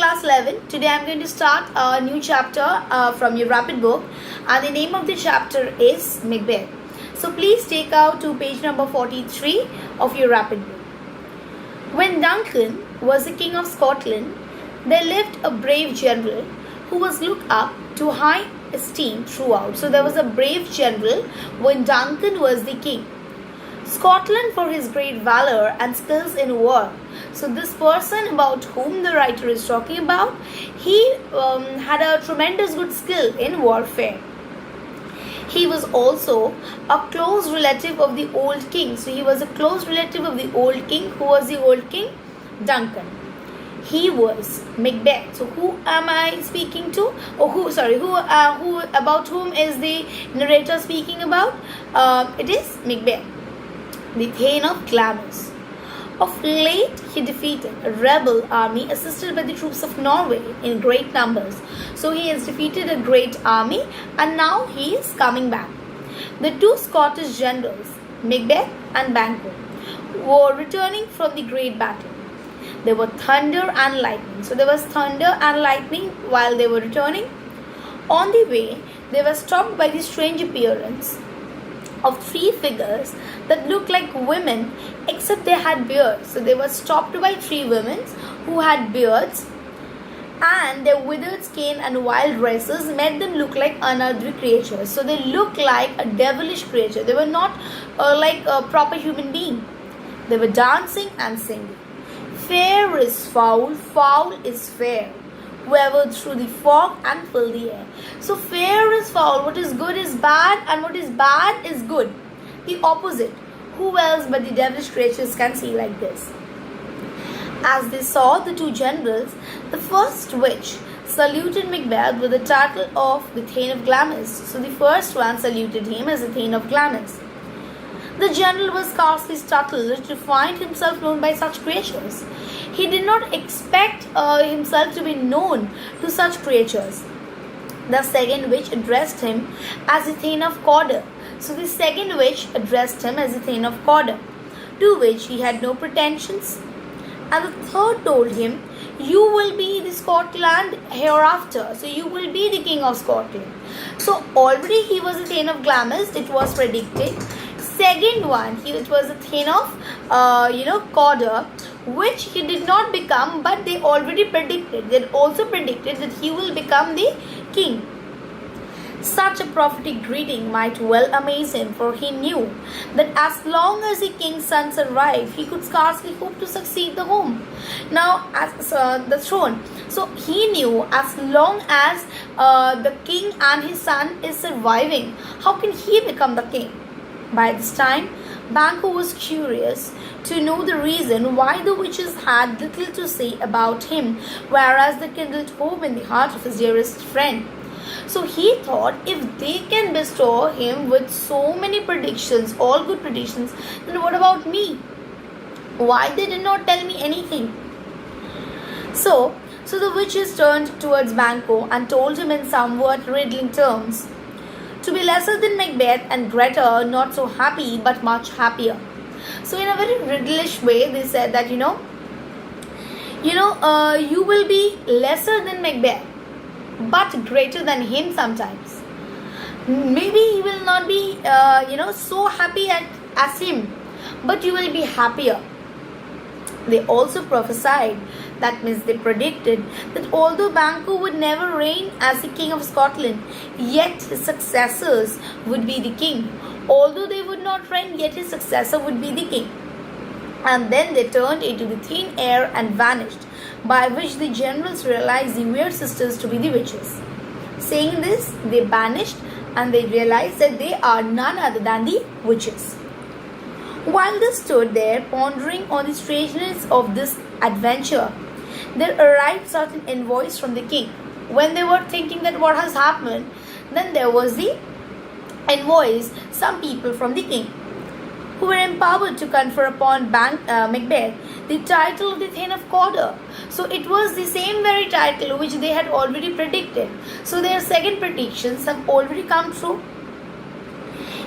class 11. Today I'm going to start a new chapter from your rapid book, and the name of the chapter is Macbeth. So please take out to page number 43 of your rapid book. When Duncan was the king of Scotland, there lived a brave general who was looked up to high esteem throughout. So there was a brave general when Duncan was the king. Scotland for his great valor and skills in war. So this person about whom the writer is talking about, he had a tremendous good skill in warfare. He was also a close relative of the old king. So he was a close relative of the old king. Who was the old king? Duncan. He was Macbeth. So who am I speaking to? Or who about whom is the narrator speaking about? It is Macbeth, the Thane of Glamis. Of late, he defeated a rebel army assisted by the troops of Norway in great numbers. So he has defeated a great army and now he is coming back. The two Scottish generals, Macbeth and Banquo, were returning from the great battle. There were thunder and lightning. So there was thunder and lightning while they were returning. On the way, they were stopped by the strange appearance of three figures that looked like women except they had beards. So they were stopped by three women who had beards, and their withered skin and wild dresses made them look like unearthly creatures. So they looked like a devilish creature. They were not like a proper human being. They were dancing and singing. Fair is foul, foul is fair, whoever through the fog and fill the air. So fair is foul, what is good is bad, and what is bad is good. The opposite. Who else but the devilish creatures can see like this? As they saw the two generals, the first which saluted Macbeth with the title of the Thane of Glamis. So the first one saluted him as the Thane of Glamis. The general was scarcely startled to find himself known by such creatures. He did not expect himself to be known to such creatures. The second witch addressed him as the Thane of Cawdor. So the second witch addressed him as the Thane of Cawdor, to which he had no pretensions. And the third told him, you will be the Scotland hereafter. So you will be the king of Scotland. So already he was the Thane of Glamis, it was predicted. Second one, it was the Thane of Cawdor, which he did not become, but they already predicted. They also predicted that he will become the king. Such a prophetic greeting might well amaze him, for he knew that as long as the king's son survived, he could scarcely hope to succeed the home. Now, as the throne. So he knew as long as the king and his son is surviving, how can he become the king? By this time, Banquo was curious to know the reason why the witches had little to say about him, whereas they kindled hope in the heart of his dearest friend. So he thought, if they can bestow him with so many predictions, all good predictions, then what about me? Why they did not tell me anything? So the witches turned towards Banquo and told him in somewhat riddling terms to be lesser than Macbeth and greater, not so happy but much happier. So in a very riddlish way, they said that you will be lesser than Macbeth but greater than him sometimes. Maybe he will not be so happy as him, but you will be happier. They also prophesied, that means they predicted, that although Banquo would never reign as the king of Scotland, yet his successors would be the king. Although they would not reign, yet his successor would be the king. And then they turned into the thin air and vanished, by which the generals realized the weird sisters to be the witches. Saying this, they vanished and they realized that they are none other than the witches. While they stood there pondering on the strangeness of this adventure, there arrived certain envoys from the king. When they were thinking that what has happened, then there was the envoys, some people from the king, who were empowered to confer upon Macbeth the title of the Thane of Cawdor. So it was the same very title which they had already predicted. So their second predictions have already come true.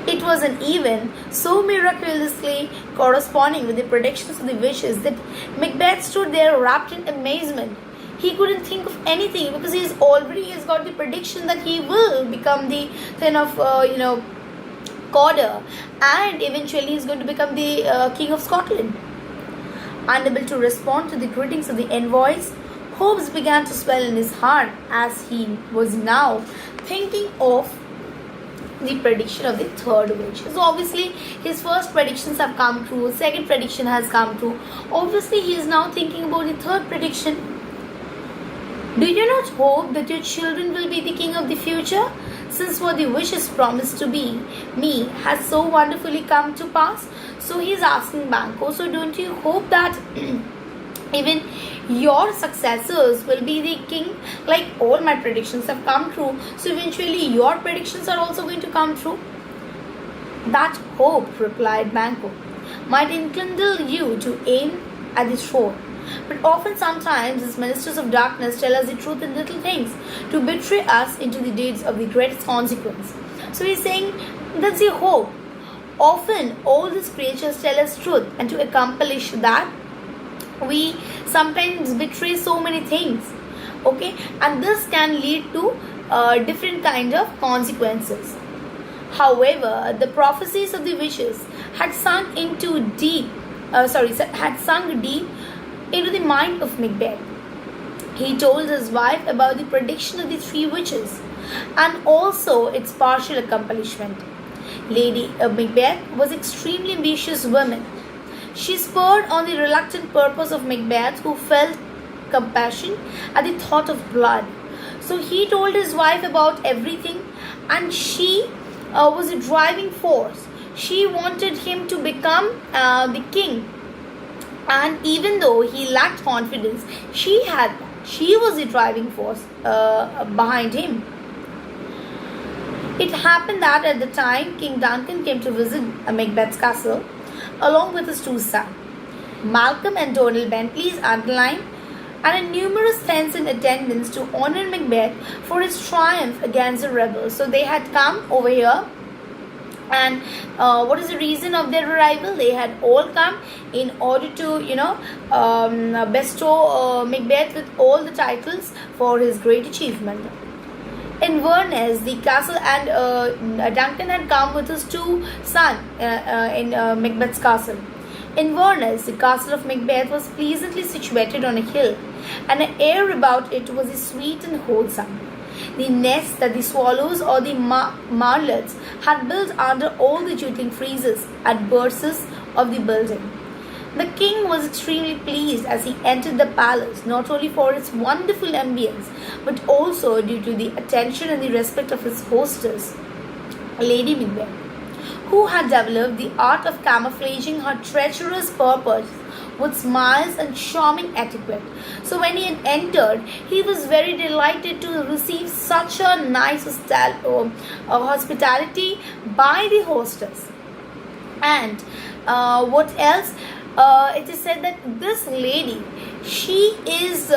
It was an event so miraculously corresponding with the predictions of the witches that Macbeth stood there wrapped in amazement. he couldn't think of anything because he's got the prediction that he will become the kind of Corder, and eventually he's going to become the King of Scotland. Unable to respond to the greetings of the envoys, hopes began to swell in his heart as he was now thinking of the prediction of the third witch. So obviously his first predictions have come true, second prediction has come true. Obviously he is now thinking about the third prediction. Do you not hope that your children will be the king of the future? Since what the wishes promised to be me has so wonderfully come to pass. So he is asking Banquo, so don't you hope that even your successors will be the king? Like all my predictions have come true, so eventually your predictions are also going to come true. That hope, replied Banquo, might enkindle you to aim at the throne. But often sometimes these ministers of darkness tell us the truth in little things to betray us into the deeds of the greatest consequence. So he's saying that's the hope. Often all these creatures tell us truth, and to accomplish that we sometimes betray so many things. Okay, and this can lead to different kind of consequences. However, the prophecies of the witches had sunk deep into the mind of Macbeth. He told his wife about the prediction of the three witches and also its partial accomplishment. Lady Macbeth was extremely ambitious woman. She spurred on the reluctant purpose of Macbeth, who felt compassion at the thought of blood. So he told his wife about everything, and she was a driving force. She wanted him to become the king, and even though he lacked confidence, she was the driving force behind him. It happened that at the time King Duncan came to visit Macbeth's castle along with his two sons, Malcolm and Donald Bentley's Adeline, and a numerous friends in attendance to honor Macbeth for his triumph against the rebels. So they had come over here, and what is the reason of their arrival? They had all come in order to bestow Macbeth with all the titles for his great achievement. In Inverness, the castle, and Duncan had come with his two sons in Macbeth's castle. In Inverness, the castle of Macbeth was pleasantly situated on a hill, and the air about it was sweet and wholesome. The nests that the swallows or the martlets had built under all the jutting friezes at bursts of the building. The king was extremely pleased as he entered the palace, not only for its wonderful ambience, but also due to the attention and the respect of his hostess, Lady Macbeth, who had developed the art of camouflaging her treacherous purpose with smiles and charming etiquette. So when he had entered, he was very delighted to receive such a nice hospitality by the hostess. And what else? It is said that this lady, she is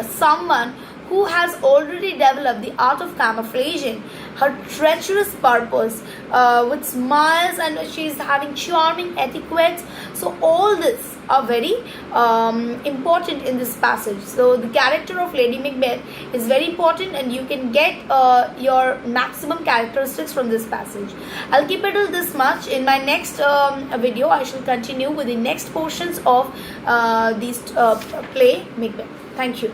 someone who has already developed the art of camouflaging her treacherous purpose with smiles, and she is having charming etiquette. So all this are very important in this passage. So the character of Lady Macbeth is very important, and you can get your maximum characteristics from this passage. I'll keep it till this much. In my next video, I shall continue with the next portions of this play Macbeth. Thank you.